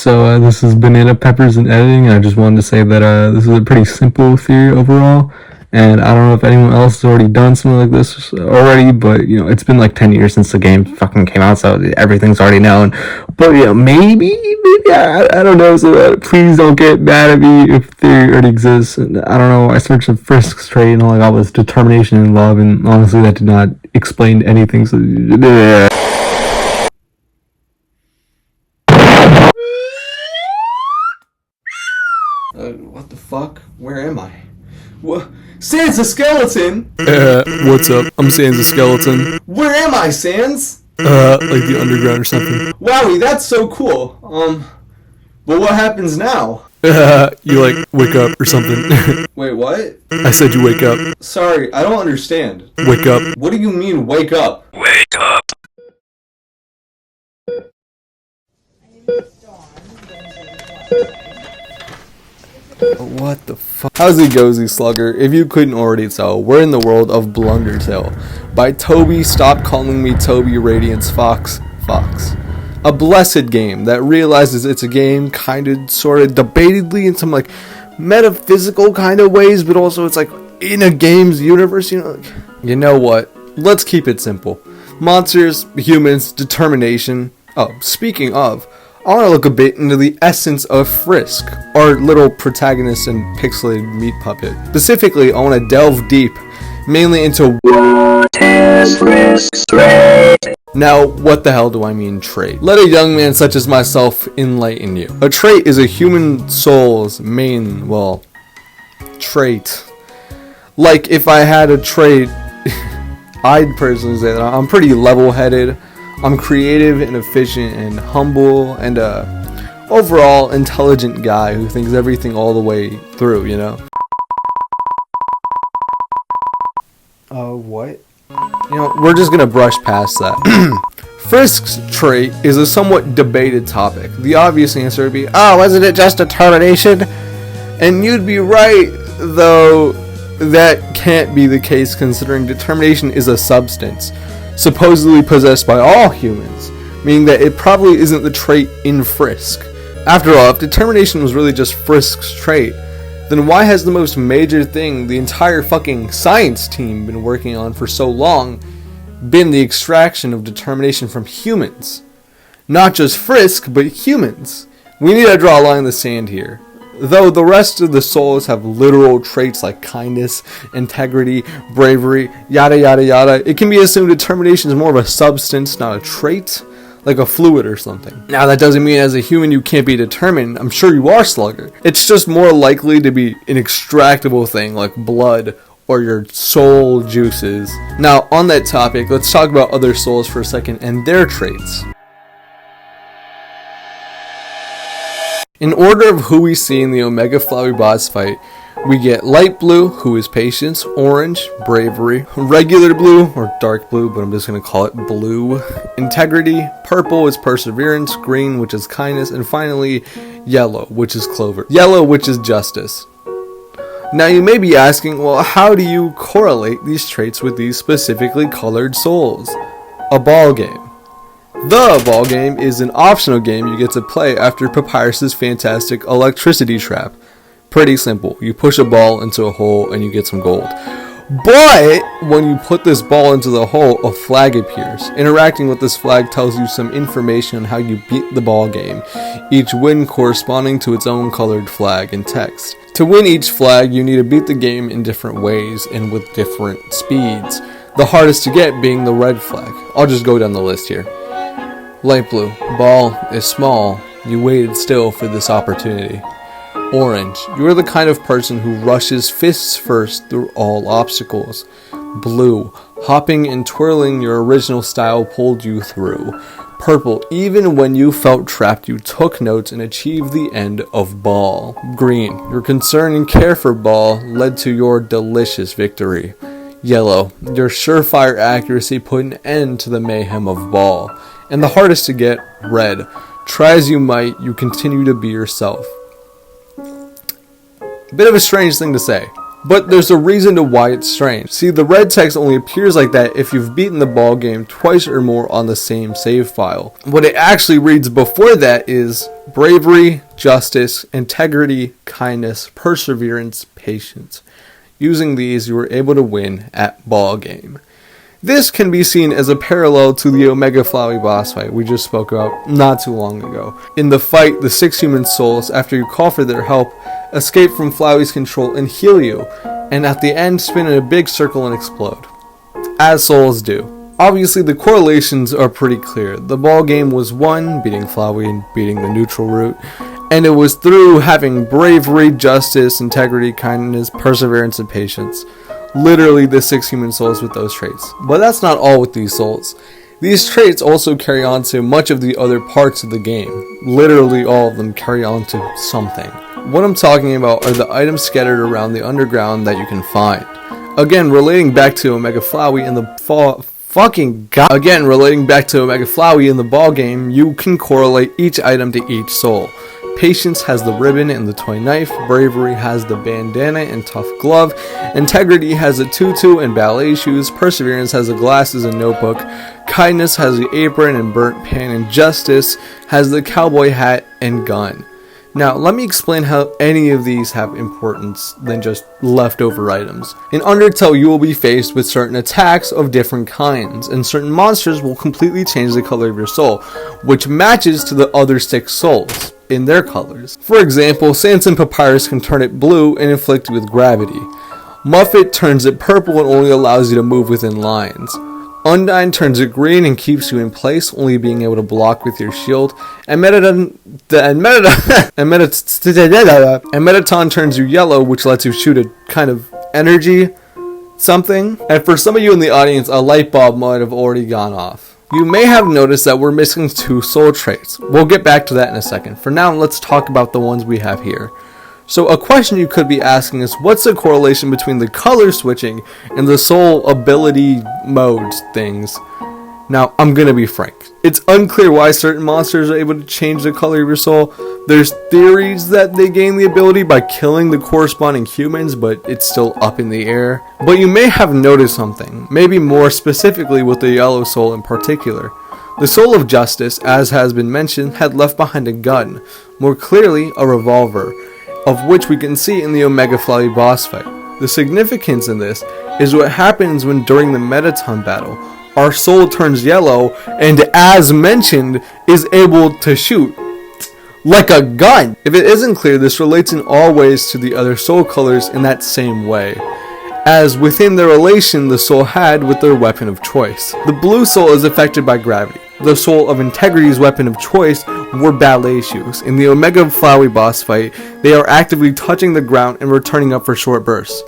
This is Banana Peppers and Editing. I just wanted to say that this is a pretty simple theory overall, and I don't know if anyone else has already done something like this already, but it's been like 10 years since the game fucking came out, so everything's already known. But maybe I don't know. So please don't get mad at me if theory already exists. And I don't know. I searched the FRISK'S trait and all I got was determination and love, and honestly, that did not explain anything. So. What the fuck? Where am I? What? Sans the skeleton? What's up? I'm Sans the skeleton. Where am I, Sans? Like the underground or something. Wowie, that's so cool. But what happens now? You like wake up or something. Wait, what? I said you wake up. Sorry, I don't understand. Wake up. What do you mean, wake up? Wake up. What the fuck? How's it gozy, slugger? If you couldn't already tell, we're in the world of Blundertail by Toby. Stop calling me Toby Radiance Fox. A blessed game that realizes it's a game, kinda, sorta, debatedly in some like metaphysical kind of ways, but also it's like in a game's universe. You know what? Let's keep it simple. Monsters, humans, determination. Oh, speaking of, I want to look a bit into the essence of Frisk, our little protagonist and pixelated meat puppet. Specifically, I want to delve deep, mainly into what is Frisk's trait? Now, what the hell do I mean trait? Let a young man such as myself enlighten you. A trait is a human soul's main, trait. Like, if I had a trait, I'd personally say that I'm pretty level-headed. I'm creative and efficient and humble and overall intelligent guy who thinks everything all the way through, What? We're just gonna brush past that. Frisk's trait is a somewhat debated topic. The obvious answer would be, wasn't it just determination? And you'd be right, though that can't be the case considering determination is a substance supposedly possessed by all humans, meaning that it probably isn't the trait in Frisk. After all, if determination was really just Frisk's trait, then why has the most major thing the entire fucking science team been working on for so long been the extraction of determination from humans? Not just Frisk, but humans. We need to draw a line in the sand here. Though the rest of the souls have literal traits like kindness, integrity, bravery, yada yada yada, it can be assumed determination is more of a substance, not a trait, like a fluid or something. Now that doesn't mean as a human you can't be determined. I'm sure you are, Slugger. It's just more likely to be an extractable thing like blood or your soul juices. Now on that topic, let's talk about other souls for a second and their traits. In order of who we see in the Omega Flowery boss fight, we get light blue, who is patience, orange, bravery, regular blue, or dark blue, but I'm just going to call it blue, integrity, purple is perseverance, green, which is kindness, and finally, yellow, which is clover, yellow, which is justice. Now you may be asking, well, how do you correlate these traits with these specifically colored souls? A ball game. The ball game is an optional game you get to play after Papyrus's fantastic electricity trap. Pretty simple. You push a ball into a hole and you get some gold. But when you put this ball into the hole, a flag appears. Interacting with this flag tells you some information on how you beat the ball game, each win corresponding to its own colored flag and text. To win each flag, you need to beat the game in different ways and with different speeds. The hardest to get being the red flag. I'll just go down the list here. Light blue, ball is small, you waited still for this opportunity. Orange, you are the kind of person who rushes fists first through all obstacles. Blue, hopping and twirling your original style pulled you through. Purple, even when you felt trapped you took notes and achieved the end of ball. Green, your concern and care for ball led to your delicious victory. Yellow, your surefire accuracy put an end to the mayhem of ball. And the hardest to get, red. Try as you might, you continue to be yourself. Bit of a strange thing to say. But there's a reason to why it's strange. See, the red text only appears like that if you've beaten the ball game twice or more on the same save file. What it actually reads before that is bravery, justice, integrity, kindness, perseverance, patience. Using these, you were able to win at ball game. This can be seen as a parallel to the Omega Flowey boss fight we just spoke about not too long ago. In the fight, the 6 human souls, after you call for their help, escape from Flowey's control and heal you, and at the end spin in a big circle and explode. As souls do. Obviously the correlations are pretty clear. The ball game was won, beating Flowey and beating the neutral route, and it was through having bravery, justice, integrity, kindness, perseverance, and patience. Literally the 6 human souls with those traits. But that's not all with these souls. These traits also carry on to much of the other parts of the game. Literally all of them carry on to something. What I'm talking about are the items scattered around the underground that you can find. Again, relating back to Omega Flowey in the in the ball game, you can correlate each item to each soul. Patience has the ribbon and the toy knife, bravery has the bandana and tough glove, integrity has a tutu and ballet shoes, perseverance has the glasses and notebook, kindness has the apron and burnt pan, and justice has the cowboy hat and gun. Now, let me explain how any of these have importance than just leftover items. In Undertale, you will be faced with certain attacks of different kinds, and certain monsters will completely change the color of your soul, which matches to the other 6 souls in their colors. For example, Sanson Papyrus can turn it blue and inflict with gravity. Muffet turns it purple and only allows you to move within lines. Undyne turns it green and keeps you in place, only being able to block with your shield. And Metaton turns you yellow, which lets you shoot a kind of energy something. And for some of you in the audience, a light bulb might have already gone off. You may have noticed that we're missing 2 soul traits. We'll get back to that in a second. For now, let's talk about the ones we have here. So a question you could be asking is, what's the correlation between the color switching and the soul ability modes things? Now, I'm gonna be frank. It's unclear why certain monsters are able to change the color of your soul. There's theories that they gain the ability by killing the corresponding humans, but it's still up in the air. But you may have noticed something, maybe more specifically with the yellow soul in particular. The soul of justice, as has been mentioned, had left behind a gun, more clearly a revolver, of which we can see in the Omega Flowey boss fight. The significance in this is what happens when during the Metaton battle, our soul turns yellow and, as mentioned, is able to shoot like a gun. If it isn't clear, this relates in all ways to the other soul colors in that same way, as within the relation the soul had with their weapon of choice. The blue soul is affected by gravity. The soul of integrity's weapon of choice were ballet shoes. In the Omega Flowey boss fight, they are actively touching the ground and returning up for short bursts.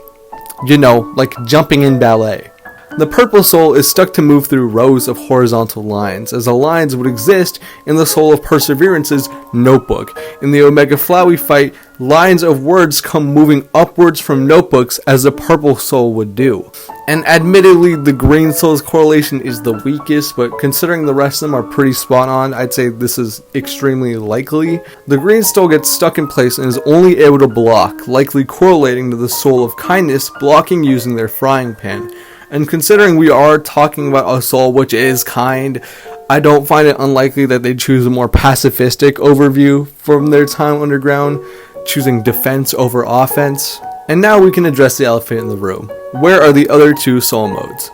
You know, like jumping in ballet. The purple soul is stuck to move through rows of horizontal lines, as the lines would exist in the soul of Perseverance's notebook. In the Omega Flowey fight, lines of words come moving upwards from notebooks as the purple soul would do. And admittedly, the green soul's correlation is the weakest, but considering the rest of them are pretty spot on, I'd say this is extremely likely. The green soul gets stuck in place and is only able to block, likely correlating to the soul of kindness blocking using their frying pan. And considering we are talking about a soul which is kind, I don't find it unlikely that they choose a more pacifistic overview from their time underground, choosing defense over offense. And now we can address the elephant in the room. Where are the other 2 soul modes?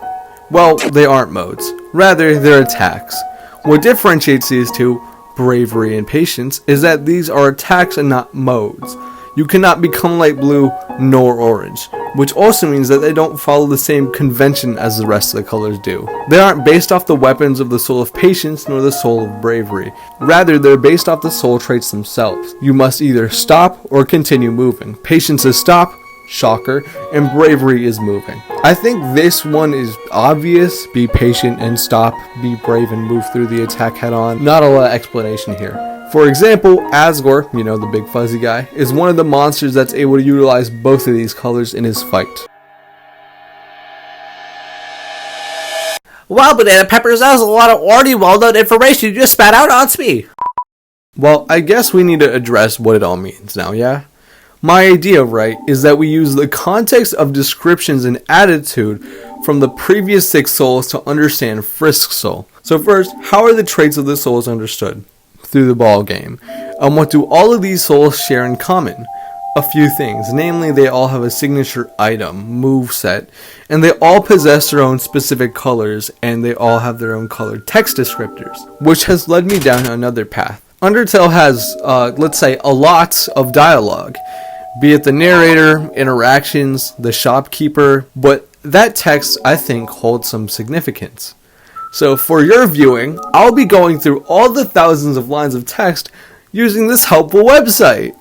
Well, they aren't modes. Rather, they're attacks. What differentiates these 2, bravery and patience, is that these are attacks and not modes. You cannot become light blue nor orange, which also means that they don't follow the same convention as the rest of the colors do. They aren't based off the weapons of the soul of patience nor the soul of bravery. Rather, they're based off the soul traits themselves. You must either stop or continue moving. Patience is stop, shocker, and bravery is moving. I think this one is obvious. Be patient and stop, be brave and move through the attack head on. Not a lot of explanation here. For example, Asgore, you know, the big fuzzy guy, is one of the monsters that's able to utilize both of these colors in his fight. Wow, Banana Peppers, that was a lot of already well-known information you just spat out onto me. Well, I guess we need to address what it all means now, yeah? My idea, right, is that we use the context of descriptions and attitude from the previous 6 souls to understand Frisk's soul. So first, how are the traits of the souls understood? Through the ball game. And what do all of these souls share in common? A few things, namely they all have a signature item, move set, and they all possess their own specific colors, and they all have their own colored text descriptors, which has led me down another path. Undertale has, let's say, a lot of dialogue, be it the narrator, interactions, the shopkeeper, but that text, I think, holds some significance. So for your viewing, I'll be going through all the thousands of lines of text using this helpful website.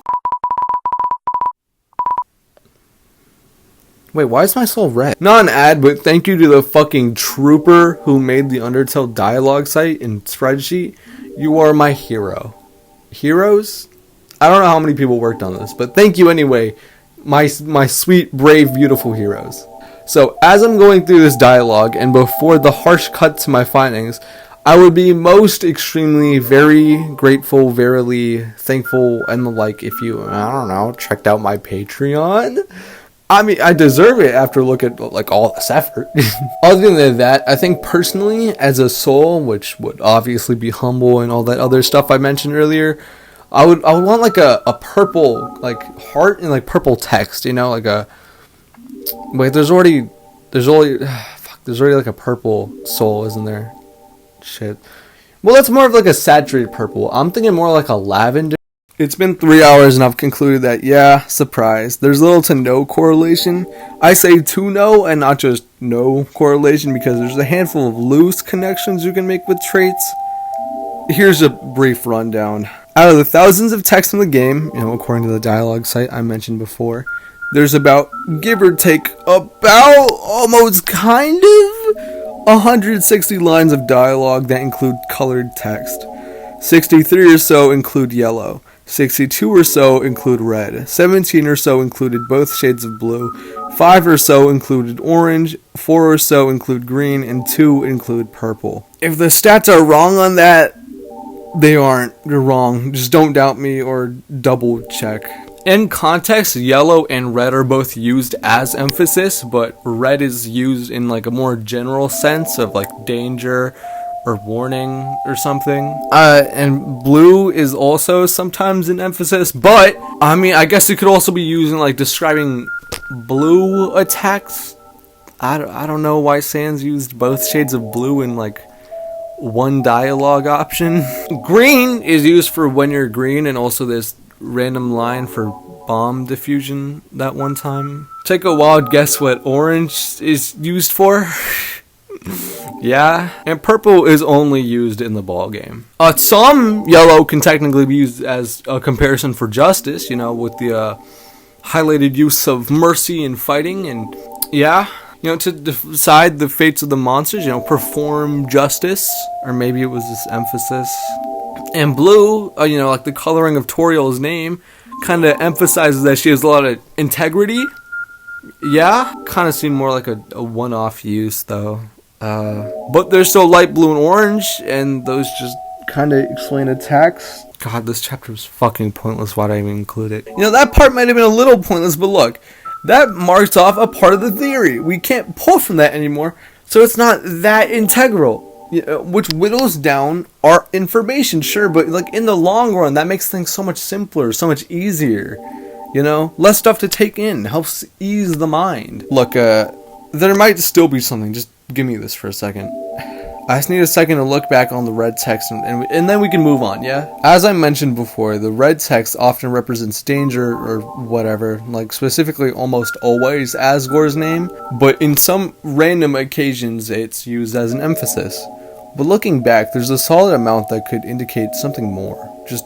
Wait, why is my soul red? Not an ad, but thank you to the fucking trooper who made the Undertale dialogue site and spreadsheet. You are my hero. Heroes? I don't know how many people worked on this, but thank you anyway, my sweet, brave, beautiful heroes. So, as I'm going through this dialogue, and before the harsh cut to my findings, I would be most extremely, very grateful, verily thankful, and the like if you, I don't know, checked out my Patreon. I mean, I deserve it after looking at, like, all this effort. Other than that, I think personally, as a soul, which would obviously be humble and all that other stuff I mentioned earlier, I would want, like, a purple, like, heart and, like, purple text, you know, like a... Wait, there's already, like, a purple soul, isn't there? Shit. Well, that's more of, like, a saturated purple. I'm thinking more like a lavender. It's been 3 hours and I've concluded that, yeah, surprise, there's little to no correlation. I say to no and not just no correlation because there's a handful of loose connections you can make with traits. Here's a brief rundown. Out of the thousands of texts in the game, you know, according to the dialogue site I mentioned before, there's about, give or take, about, almost kind of, 160 lines of dialogue that include colored text. 63 or so include yellow. 62 or so include red, 17 or so included both shades of blue, 5 or so included orange, 4 or so include green, and 2 include purple. If the stats are wrong on that, they aren't. They're wrong. Just don't doubt me or double check. In context, yellow and red are both used as emphasis, but red is used in like a more general sense of like danger or warning or something. And blue is also sometimes an emphasis, but I mean, I guess it could also be used in like describing blue attacks. I don't know why Sans used both shades of blue in like one dialogue option. Green is used for when you're green, and also this random line for bomb diffusion that one time. Take a wild guess what orange is used for. Yeah, and purple is only used in the ball game. Some yellow can technically be used as a comparison for justice, you know, with the highlighted use of mercy and fighting, and yeah, you know, to decide the fates of the monsters, you know, perform justice, or maybe it was this emphasis. And blue, you know, like the coloring of Toriel's name, kind of emphasizes that she has a lot of integrity. Yeah, kind of seemed more like a one-off use, though. But there's still light blue and orange, and those just kind of explain attacks. God, this chapter was fucking pointless. Why'd I even include it? You know, that part might have been a little pointless, but look, that marks off a part of the theory. We can't pull from that anymore, so it's not that integral. Which whittles down our information, sure, but like in the long run, that makes things so much simpler, so much easier. You know, less stuff to take in, helps ease the mind. Look, there might still be something. Just give me this for a second. I just need a second to look back on the red text, and then we can move on, yeah? As I mentioned before, the red text often represents danger or whatever, like specifically almost always Asgore's name, but in some random occasions it's used as an emphasis. But looking back, there's a solid amount that could indicate something more. Just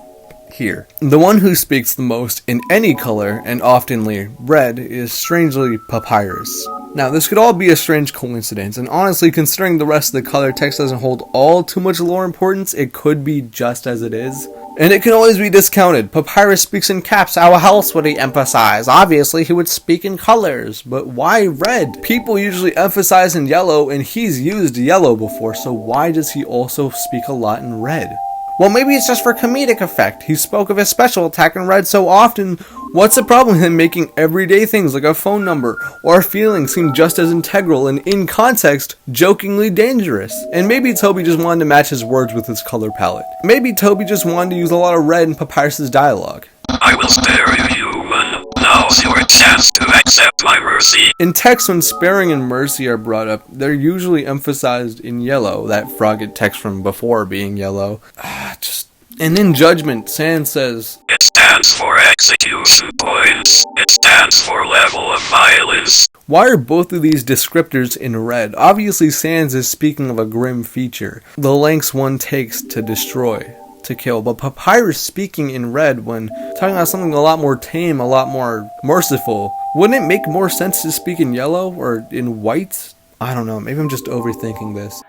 here. The one who speaks the most in any color, and oftenly red, is strangely Papyrus. Now, this could all be a strange coincidence, and honestly, considering the rest of the color text doesn't hold all too much lore importance, it could be just as it is. And it can always be discounted. Papyrus speaks in caps, how else would he emphasize? Obviously, he would speak in colors, but why red? People usually emphasize in yellow, and he's used yellow before, so why does he also speak a lot in red? Well, maybe it's just for comedic effect. He spoke of his special attack in red so often, What's the problem with him making everyday things like a phone number or a feeling seem just as integral and in context, jokingly dangerous? And maybe Toby just wanted to match his words with his color palette. Maybe Toby just wanted to use a lot of red in Papyrus's dialogue. I will spare you, human. Now's your chance to accept my mercy. In text, when sparing and mercy are brought up, they're usually emphasized in yellow, that frogget text from before being yellow. And in judgment, Sans says, It stands for execution points. It stands for level of violence. why are both of these descriptors in red? Obviously, Sans is speaking of a grim feature, the lengths one takes to destroy, to kill, but Papyrus speaking in red when talking about something a lot more tame, a lot more merciful. Wouldn't it make more sense to speak in yellow or in white? I don't know, maybe I'm just overthinking this.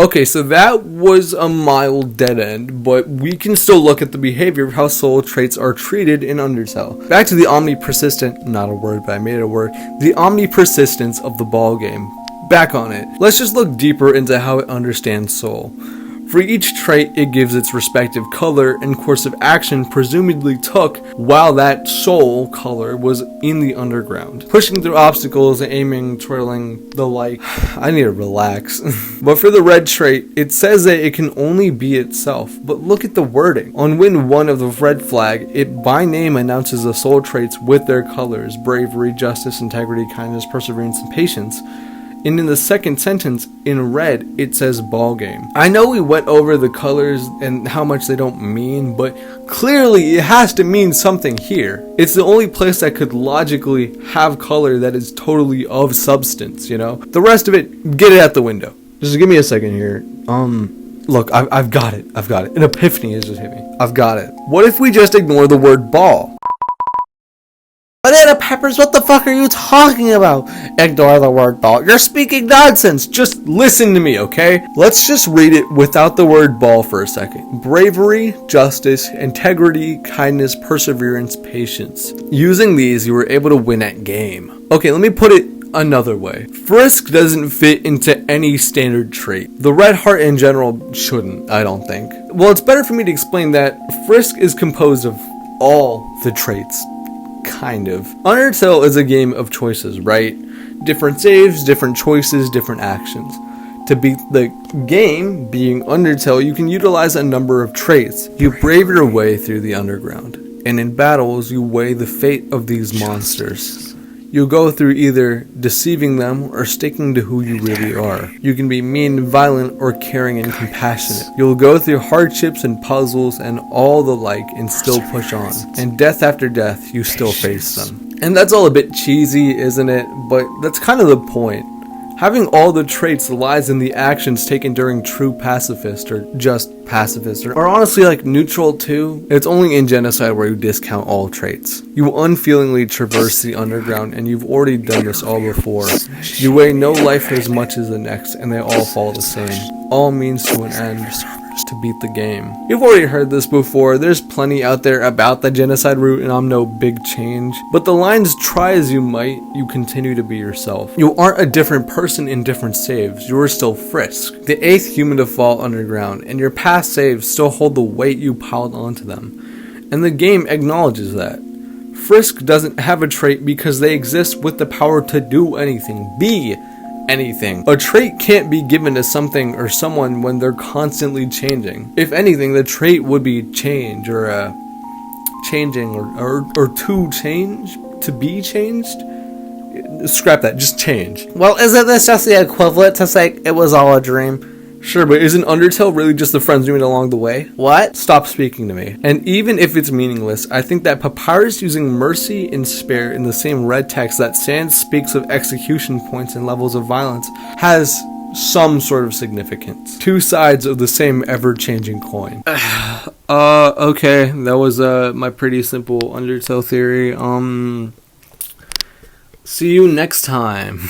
Okay, so that was a mild dead end, but we can still look at the behavior of how soul traits are treated in Undertale. Back to the omnipersistent, not a word, but I made it a word, the omnipersistence of the ball game. Back on it. Let's just look deeper into how it understands soul. For each trait, it gives its respective color and course of action presumably took while that soul color was in the underground. Pushing through obstacles, aiming, twirling, the like. I need to relax. But for the red trait, it says that it can only be itself. But look at the wording. On win 1 of the red flag, it by name announces the soul traits with their colors: bravery, justice, integrity, kindness, perseverance, and patience. And in the second sentence, in red, it says ball game. I know we went over the colors and how much they don't mean, but clearly it has to mean something here. It's the only place that could logically have color that is totally of substance, you know? The rest of it, get it out the window. Just give me a second here. Look, I've got it. An epiphany has just hit me. I've got it. What if we just ignore the word ball? Banana Peppers, what the fuck are you talking about? Ignore the word ball. You're speaking nonsense. Just listen to me, okay? Let's just read it without the word ball for a second. Bravery, justice, integrity, kindness, perseverance, patience. Using these, you were able to win at game. Okay, let me put it another way. Frisk doesn't fit into any standard trait. The red heart in general shouldn't, I don't think. Well, it's better for me to explain that Frisk is composed of all the traits. Kind of. Undertale is a game of choices, right? Different saves, different choices, different actions. To beat the game, being Undertale, you can utilize a number of traits. You brave your way through the underground, and in battles, you weigh the fate of these monsters. You'll go through either deceiving them or sticking to who you really are. You can be mean, violent, or caring and compassionate. You'll go through hardships and puzzles and all the like and still push on. And death after death, you still face them. And that's all a bit cheesy, isn't it? But that's kind of the point. Having all the traits lies in the actions taken during true pacifist or just pacifist or honestly like neutral too. It's only in genocide where you discount all traits. You unfeelingly traverse the underground and you've already done this all before. You weigh no life as much as the next and they all fall the same. All means to an end. To beat the game. You've already heard this before, there's plenty out there about the genocide route and I'm no big change, but the lines try as you might, you continue to be yourself. You aren't a different person in different saves, you're still Frisk, the 8th human to fall underground, and your past saves still hold the weight you piled onto them. And the game acknowledges that. Frisk doesn't have a trait because they exist with the power to do anything, be anything. A trait can't be given to something or someone when they're constantly changing. If anything, the trait would be change or changing or to change, to be changed. Scrap that, just change. Well, isn't this just the equivalent to say it was all a dream? Sure, but isn't Undertale really just the friends doing it along the way? What? Stop speaking to me. And even if it's meaningless, I think that Papyrus using mercy and spare in the same red text that Sans speaks of execution points and levels of violence has some sort of significance. Two sides of the same ever-changing coin. Okay, that was my pretty simple Undertale theory. See you next time.